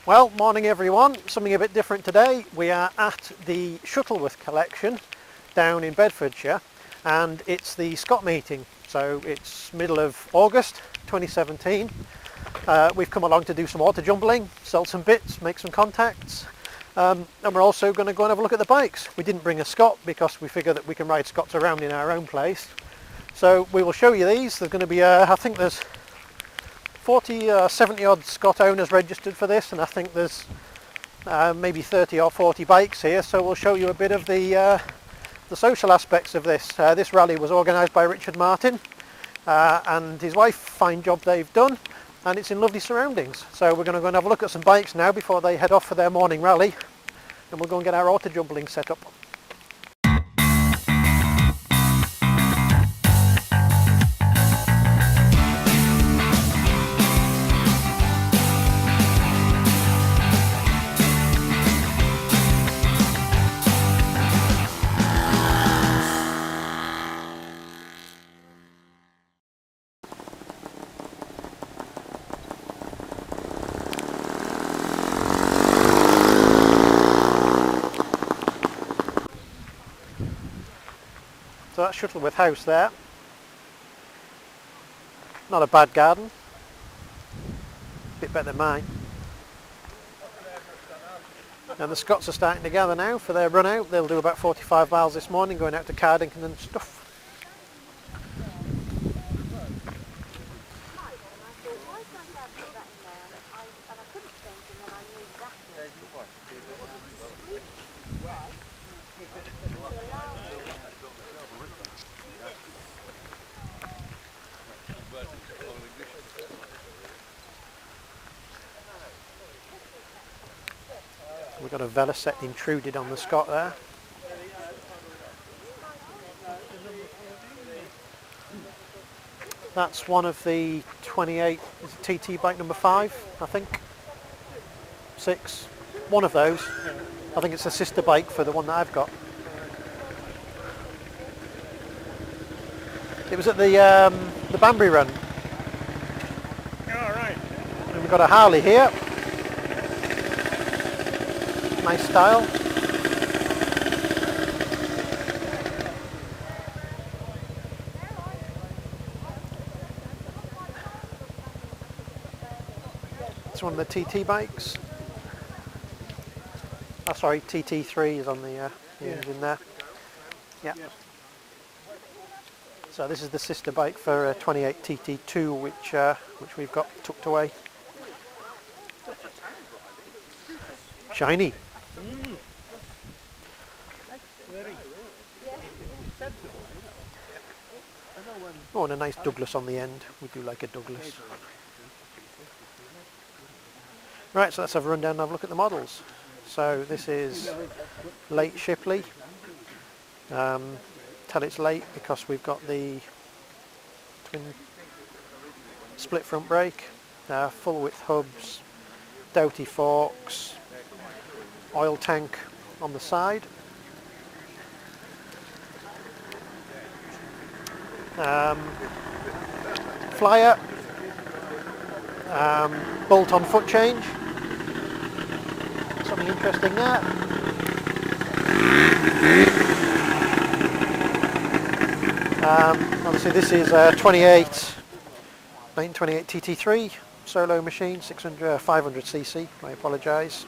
Well, morning everyone. Something a bit different today. We are at the Shuttleworth collection down in Bedfordshire, and it's the Scott meeting. So it's middle of August 2017. We've come along to do some auto-jumbling, sell some bits, make some contacts, and we're also going to go and have a look at the bikes. We didn't bring a Scott because we figure that we can ride Scots around in our own place. So we will show you these. There's going to be, I think there's 40 70 odd Scott owners registered for this, and I think there's maybe 30 or 40 bikes here, so we'll show you a bit of the social aspects of this. This rally was organised by Richard Martin and his wife. Fine job they've done, and it's in lovely surroundings. So we're going to go and have a look at some bikes now before they head off for their morning rally, and we'll go and get our auto-jumbling set up. So that's Shuttleworth House there. Not a bad garden. A bit better than mine. And the Scots are starting to gather now for their run out. They'll do about 45 miles this morning, going out to Cardington and stuff. We've got a Velocet intruded on the Scott there. That's one of the 28 TT bike number 5, I think. 6. One of those. I think it's a sister bike for the one that I've got. It was at the Banbury run. Alright. And we've got a Harley here. Nice style. It's one of the TT bikes. Oh, sorry, TT3 is on the engine there. Yeah. So this is the sister bike for 28 TT2, which we've got tucked away. Shiny. Oh, and a nice Douglas on the end. We do like a Douglas. Right, so let's have a run down and have a look at the models. So this is late Shipley. Tell it's late because we've got the twin split front brake, full width hubs, Doughty forks, oil tank on the side. Flyer, bolt on foot change, something interesting there. Obviously this is 1928 TT3 solo machine, 500cc, I apologise.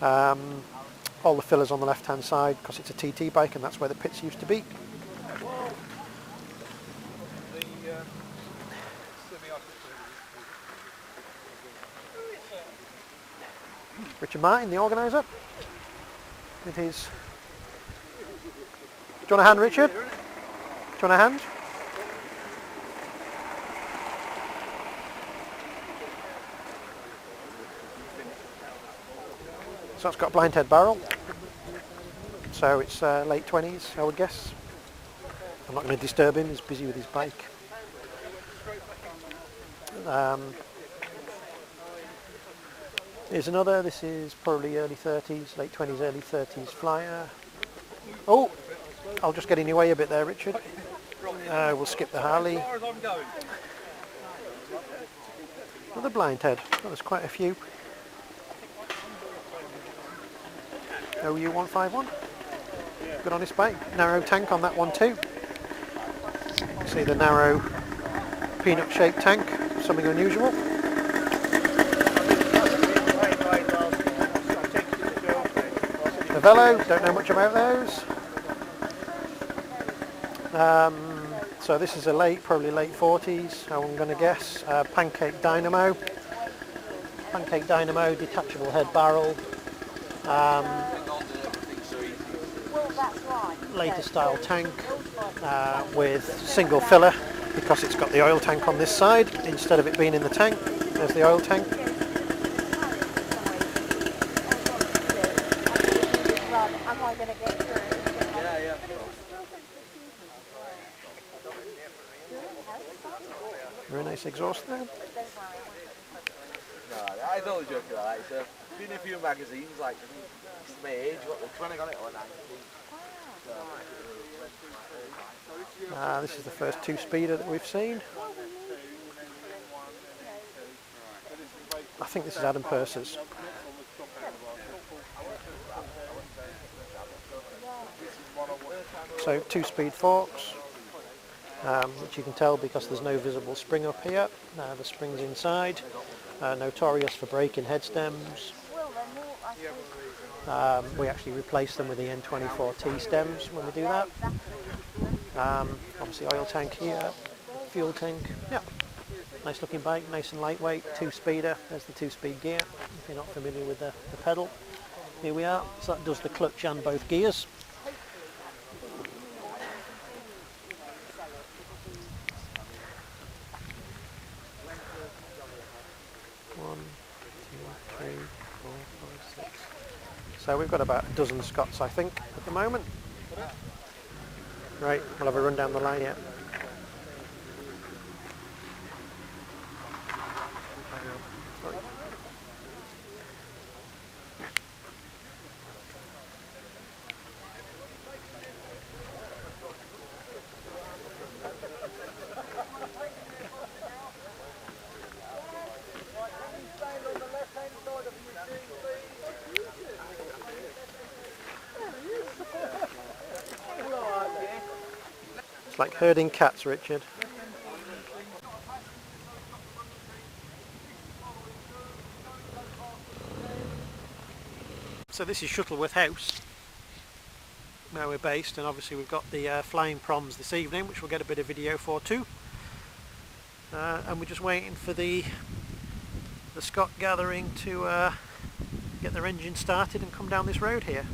All the fillers on the left hand side because it's a TT bike and that's where the pits used to be. Richard Martin, the organiser, with his... Do you want a hand, Richard? Do you want a hand? So it's got a blind head barrel, so it's late 20s, I would guess. I'm not going to disturb him, he's busy with his bike. Here's another, this is probably early 30s, late 20s, early 30s Flyer. Oh, I'll just get in your way a bit there, Richard. We'll skip the Harley. Another blind head. Oh, there's quite a few. OU151. Good honest bike. Narrow tank on that one too. See the narrow peanut shaped tank, something unusual. The Velo, don't know much about those. So this is a probably late 40s, I'm going to guess. Pancake Dynamo, detachable head barrel. Later style tank with single filler because it's got the oil tank on this side instead of it being in the tank. There's the oil tank. Very nice exhaust there. No, I was only joking about that. It's been in a few magazines, like, it's my age, what, they're trying to get it on 19. This is the first two-speeder that we've seen. I think this is Adam Purser's. So two-speed forks, which you can tell because there's no visible spring up here. The spring's inside. Notorious for breaking head stems. We actually replace them with the N24T stems when we do that. Obviously oil tank here, fuel tank. Yeah, nice looking bike, nice and lightweight, two-speeder. There's the two-speed gear, if you're not familiar with the pedal. Here we are, so that does the clutch and both gears. So we've got about a dozen Scots, I think, at the moment. Right, we'll have a run down the line yet. It's like herding cats, Richard. So this is Shuttleworth House, where we're based, and obviously we've got the flying proms this evening, which we'll get a bit of video for too. And we're just waiting for the Scot gathering to get their engine started and come down this road here.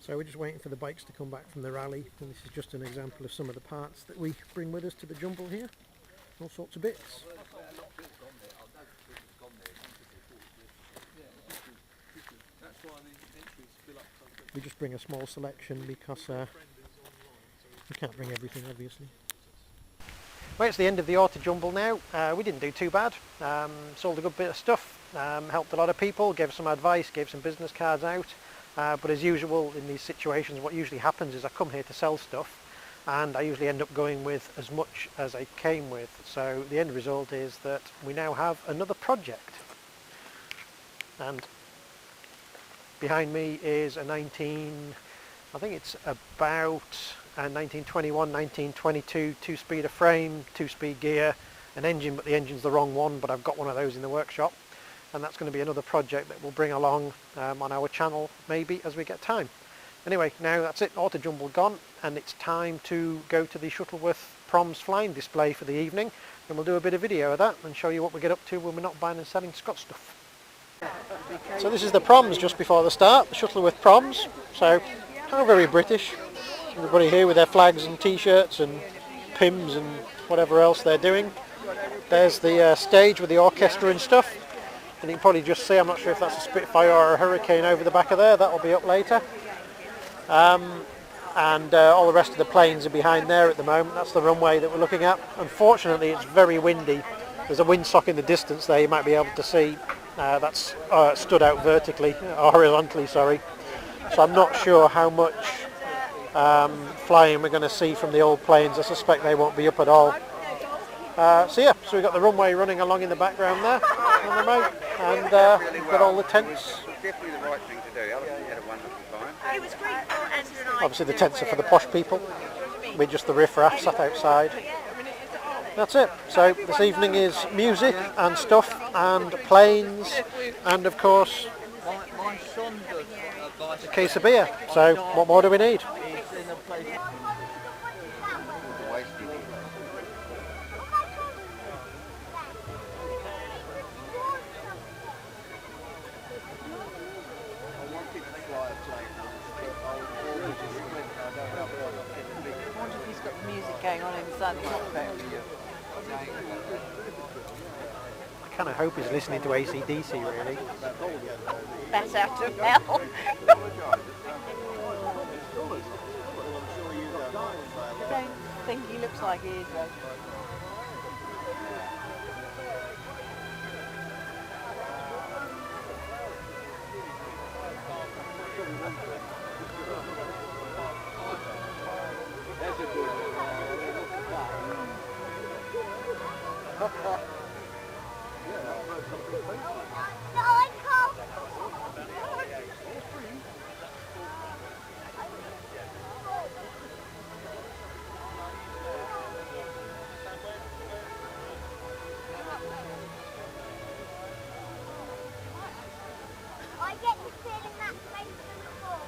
So we're just waiting for the bikes to come back from the rally, and this is just an example of some of the parts that we bring with us to the jumble here. All sorts of bits. We just bring a small selection because we can't bring everything, obviously. Well, it's the end of the autojumble now. We didn't do too bad. Sold a good bit of stuff, helped a lot of people, gave some advice, gave some business cards out. But as usual in these situations, what usually happens is I come here to sell stuff, and I usually end up going with as much as I came with. So the end result is that we now have another project. And behind me is a I think it's about a 1921, 1922 two-speeder frame, two-speed gear, an engine, but the engine's the wrong one, but I've got one of those in the workshop. And that's going to be another project that we'll bring along on our channel maybe as we get time. Anyway, now that's it, autojumble gone, and it's time to go to the Shuttleworth Proms flying display for the evening, and we'll do a bit of video of that and show you what we get up to when we're not buying and selling Scott stuff. So this is the Proms just before the start, the Shuttleworth Proms. So how very British. Everybody here with their flags and t-shirts and pims and whatever else they're doing. There's the stage with the orchestra and stuff. And you can probably just see, I'm not sure if that's a Spitfire or a Hurricane over the back of there, that'll be up later. And all the rest of the planes are behind there at the moment. That's the runway that we're looking at. Unfortunately, it's very windy. There's a windsock in the distance there, you might be able to see. That's stood out vertically, or horizontally, sorry. So I'm not sure how much flying we're going to see from the old planes. I suspect they won't be up at all. So we've got the runway running along in the background there on the remote, and we've got all the tents. Definitely the right thing to do. I had a wonderful time. It was great for Andrew and I. Obviously the tents are for the posh people. We're just the riff-raff sat outside. That's it. So this evening is music and stuff and planes and of course My son does a case of beer. So what more do we need? He's in a place. I wonder if he's got the music going on inside the cockpit. I kind of hope he's listening to AC/DC really. Bat out of hell. I don't think he looks like he is though. I get the feeling that's made before.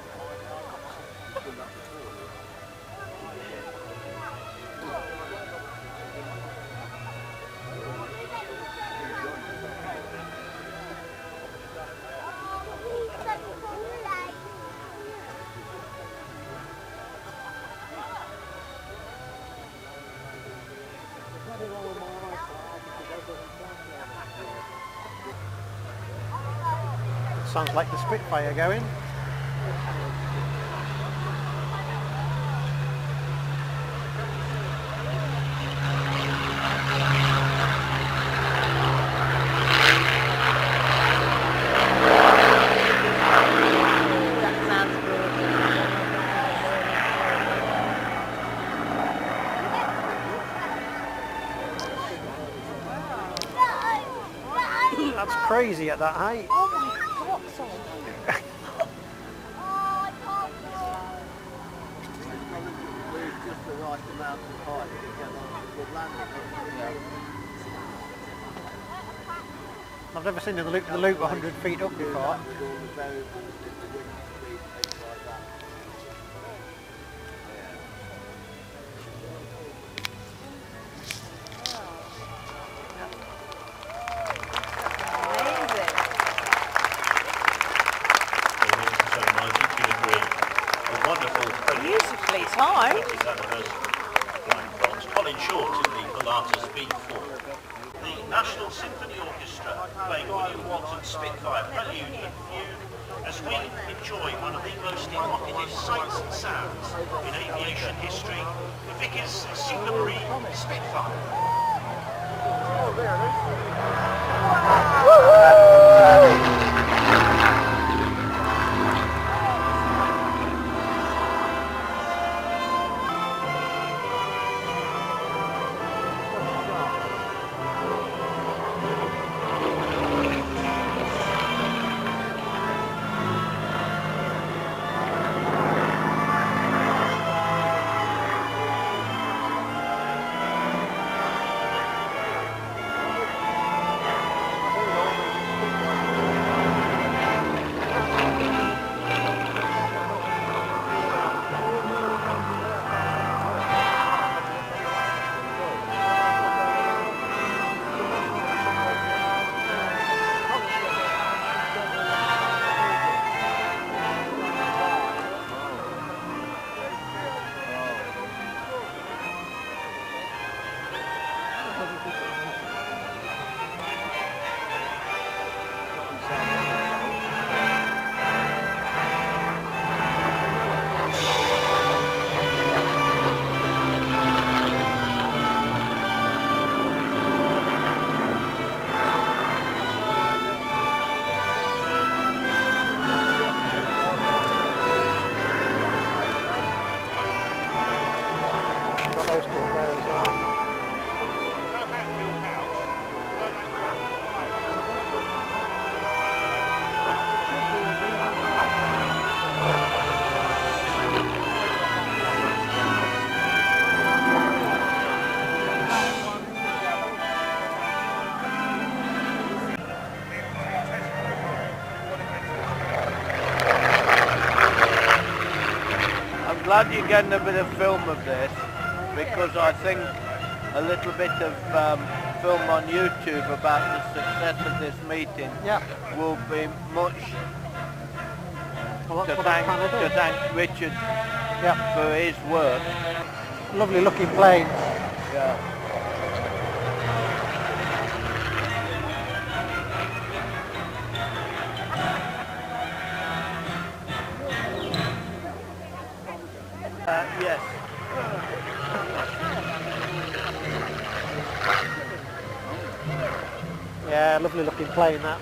Sounds like the Spitfire going. That sounds good. That's crazy at that height. Oh my God, sorry. Oh, I can't go. We're just the right amount of height to get on a good landing. I've never seen the loop 100 feet up before. Beautifully timed. Colin Short in the Pilatus B4. The National Symphony Orchestra playing William Walton's Spitfire Prelude and Fugue as we enjoy one of the most evocative sights and sounds in aviation history, the Vickers Supermarine Spitfire. glad you're getting a bit of film of this, because I think a little bit of film on YouTube about the success of this meeting will be much Well, to that's what I'm trying to do. thank Richard Yeah, for his work. lovely looking plane. Yeah. Yes. Yeah, lovely looking plane that.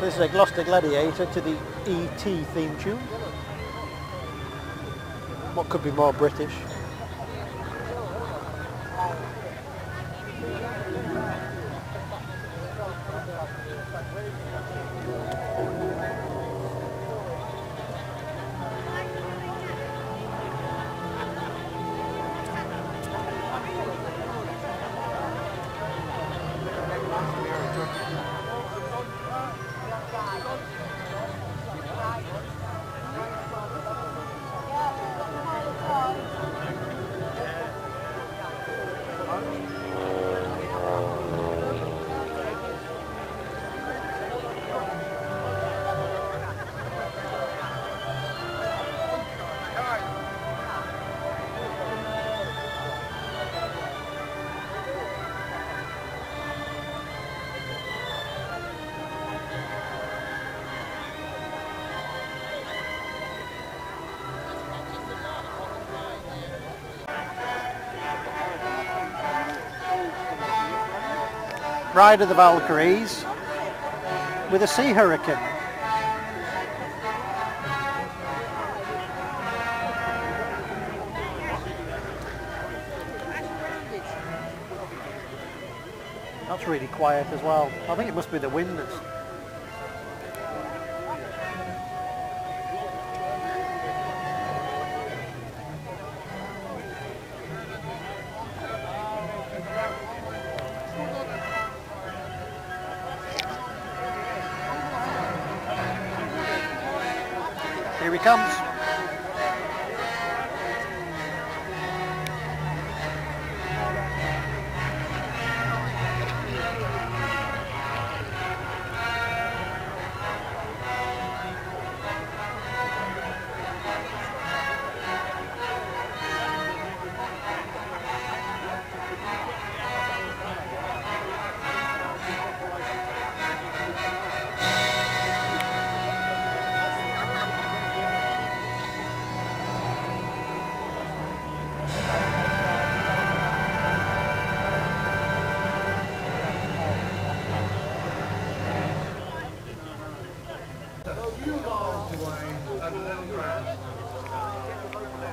So this is a Gloucester Gladiator to the E.T. theme tune. What could be more British? Ride of the Valkyries with a Sea Hurricane. That's really quiet as well. I think it must be the wind that's... Here he comes.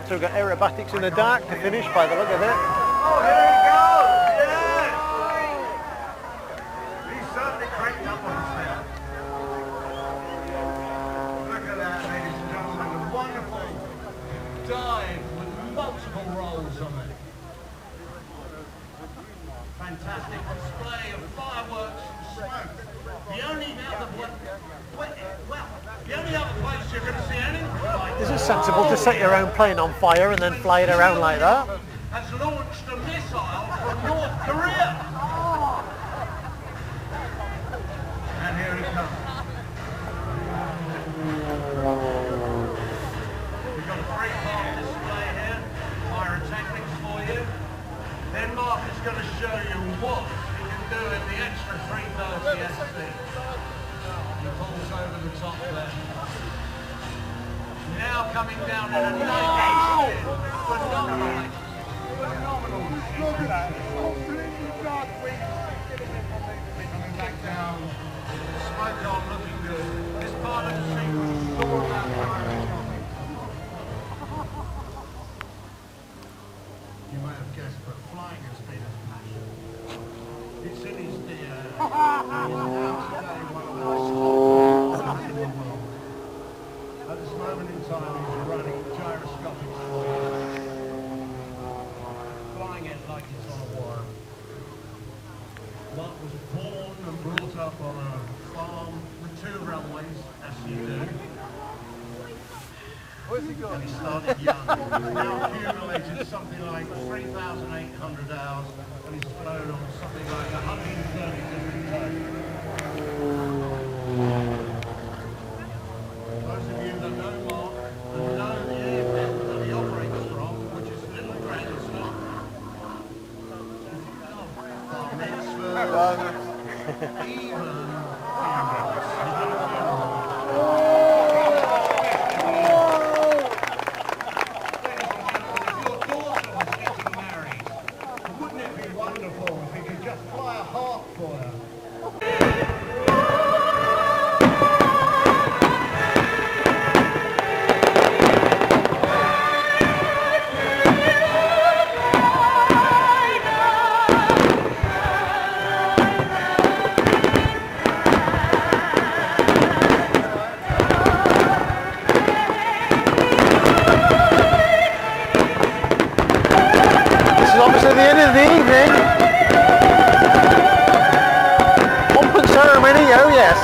So we've got aerobatics in the dark to finish by the look of it. Oh, here he goes! Yeah! He's certainly cranked up on his step. Look at that, ladies and gentlemen. A wonderful dive with multiple rolls on it. fantastic display of fireworks and smoke. The only other place you're going to see anything like Is it sensible to set your own plane on fire and then fly it around like that? has launched a missile from North Korea. And here it comes. We've got a three-part display here, pyrotechnics for you. Then Mark is going to show you what you can do in the extra 330 SC. He pulls over the top there. Now coming down at a nice phenomenal. Look at that. Coming back down. Smoke on, looking good. This part of the sequence is all about pyrotechnics. You may have guessed, but flying has been his passion. It's in his DNA. He's now today one of the most popular in the world. At this moment in time, he's running gyroscopic flight. Flying it like it's on a wire. Mark was born and brought up on a farm with 2 runways, as you do. Where's he And he started young. He's now accumulated something like 3,800 hours, and he's flown on something like 130 different types. Those of you that know Mark and know the airport that he operates from, which is Little Grandson, Bar Mitzvah, even Obviously the end of the evening. Pomp and ceremony, oh yes.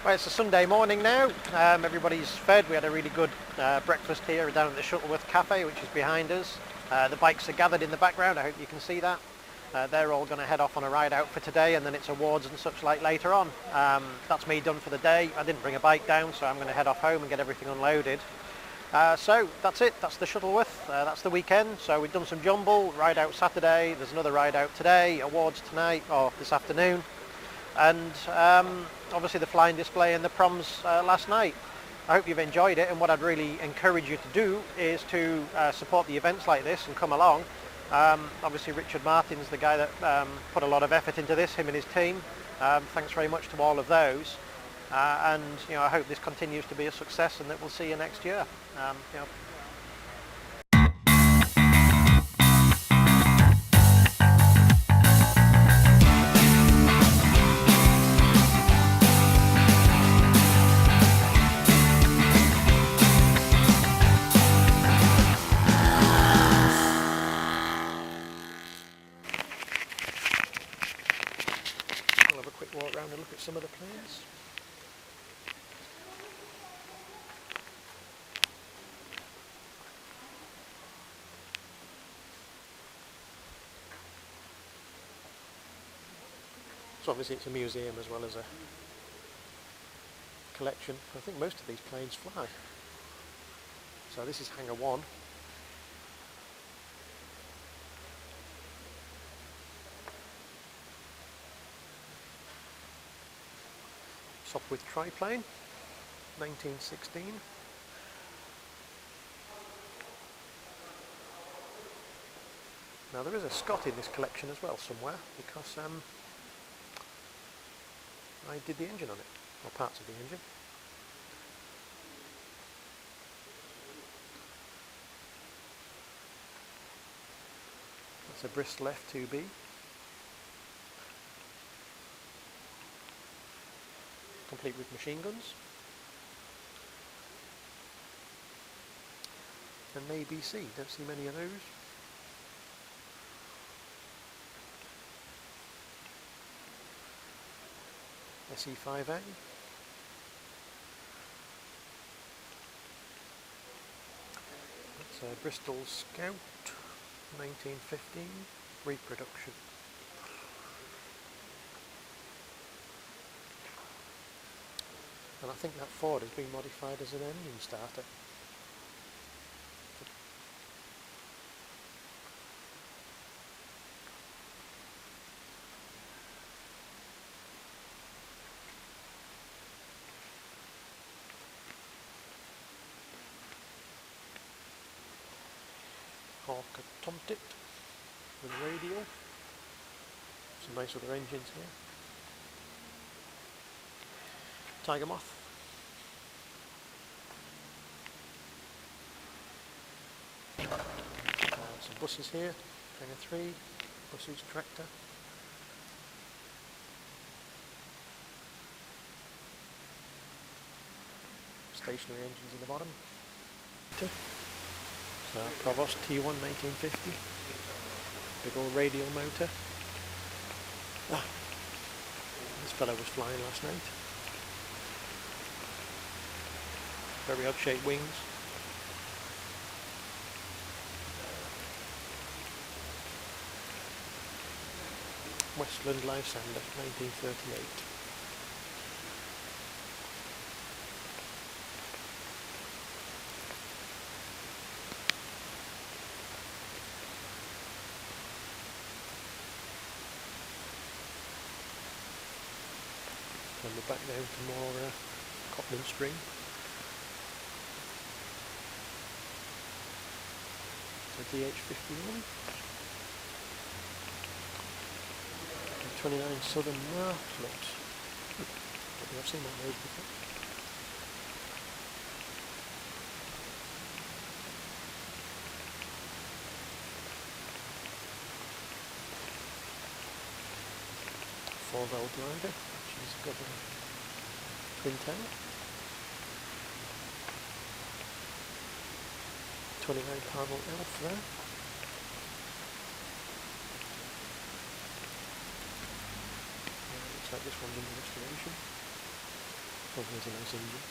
Well, it's a Sunday morning now. Everybody's fed. We had a really good breakfast here down at the Shuttleworth cafe, which is behind us. The bikes are gathered in the background. I hope you can see that. They're all going to head off on a ride out for today, and then it's awards and such like later on. That's me done for the day. I didn't bring a bike down, so I'm going to head off home and get everything unloaded. So that's it. That's the Shuttleworth. That's the weekend. So we've done some jumble, ride out Saturday. There's another ride out today, awards tonight or this afternoon. And obviously the flying display and the proms last night. I hope you've enjoyed it, and what I'd really encourage you to do is to support the events like this and come along. Obviously Richard Martin's the guy that put a lot of effort into this, him and his team. Thanks very much to all of those. And I hope this continues to be a success and that we'll see you next year. We'll have a quick walk around and look at some of the planes. So obviously it's a museum as well as a collection. I think most of these planes fly. So this is Hangar 1. Sopwith triplane, 1916. Now there is a Scott in this collection as well somewhere, because I did the engine on it, or parts of the engine. That's a Bristol F2B. Complete with machine guns. And an ABC, don't see many of those. SE5A. That's a Bristol Scout, 1915, reproduction. And I think that Ford has been modified as an engine starter. Hawker Tomtit with radial. Some nice other engines here. Tiger Moth. Some buses here. Hangar 3. Buses, tractor. Stationary engines in the bottom. So Provost T1 1950, big old radial motor. This fellow was flying last night. Very odd shaped wings. Westland Lysander 1938. And we're back down to more Cotman string. The DH51. 29 Southern Martlet. I've seen one of those before. Four-valve driver, which has got a twin tail. 29 Parnell Elf there. Looks like this one's under restoration. Oh, there's a nice engine.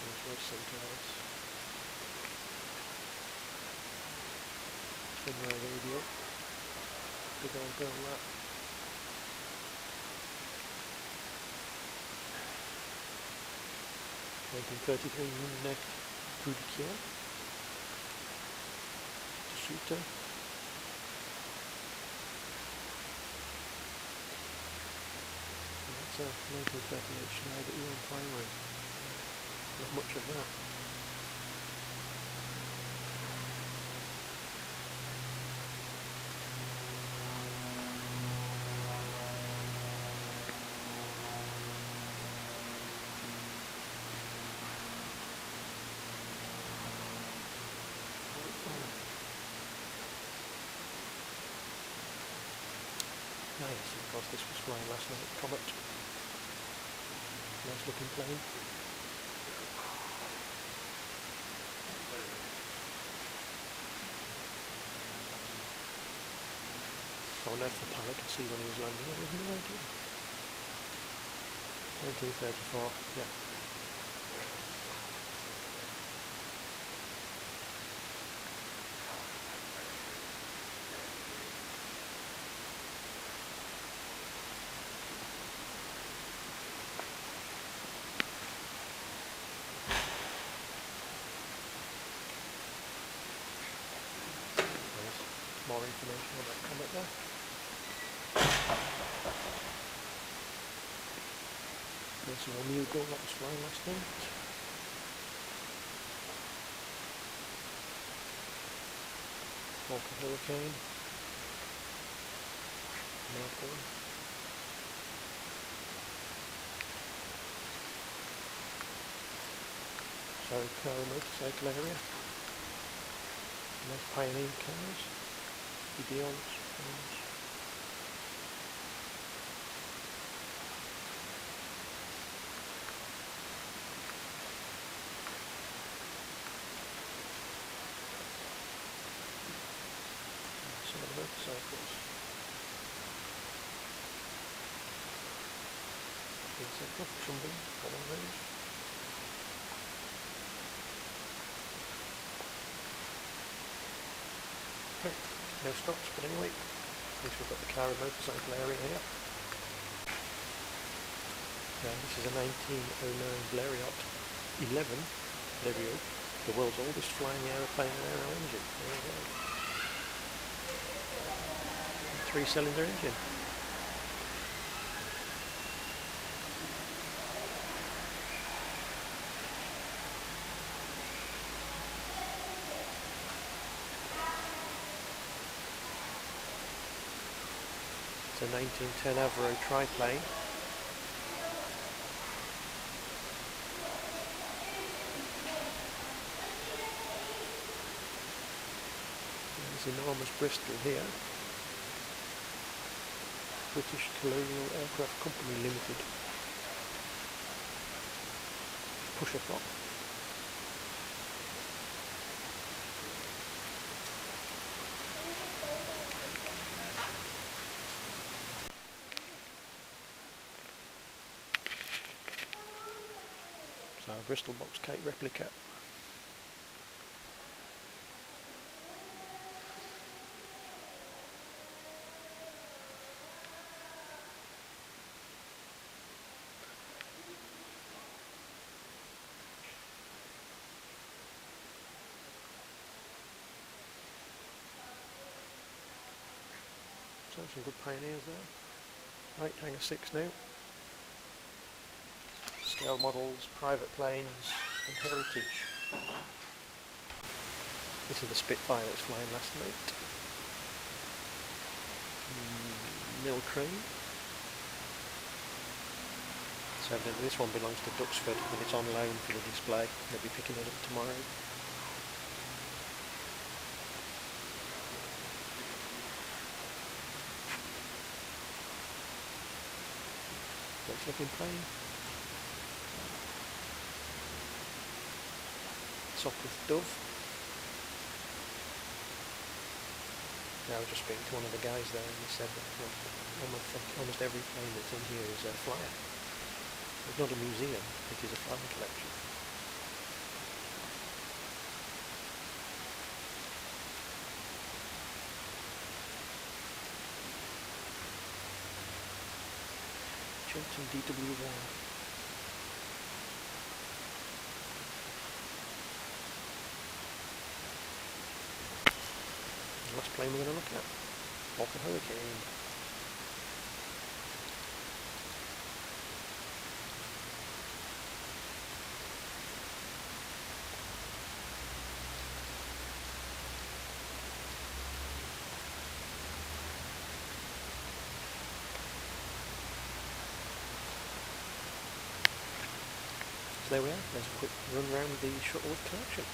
There's Royce Centauris. Twin-rail radio. Big old girl that. 1933 Neck coup de cœur. Shooter. And that's a 1938 Schneider Eon primary. Not much of that. Nice, of course this was flying last night, Comet. Nice looking plane. I wonder if the pilot could see when he was landing, I have no idea. 1934, yeah. More information on that Comet there. There's some more Muggle that was flying last night. Hawker Hurricane. Mark 1. So car and motorcycle area. Nice Pioneer cars. Ideons. Proms. Some of the motorcycles. Jumble, got one of those. Okay, no stops, but anyway, at least we've got the car and motorcycle area here. Now this is a 1909 Blériot 11 Blériot, the world's oldest flying aeroplane and aero engine. There you go. 3-cylinder engine. It's a 1910 Avro triplane. There's enormous Bristol here. British Colonial Aircraft Company Limited. Pusher prop. So a Bristol box Kate replica. So some good Pioneers there. Right, Hangar 6 now. Scale models, private planes and heritage. This is the Spitfire that's flying last night. Mill crane. So this one belongs to Duxford and it's on loan for the display. They'll be picking it up tomorrow. Nice looking plane. Sopwith Dove. Yeah, I was just speaking to one of the guys there and he said that almost every plane that's in here is a flyer. It's not a museum, it is a flyer collection. Cheltenham DW1. Last plane we're going to look at. Hawker Hurricane. So there we are. There's a quick run round the Shuttleworth collection.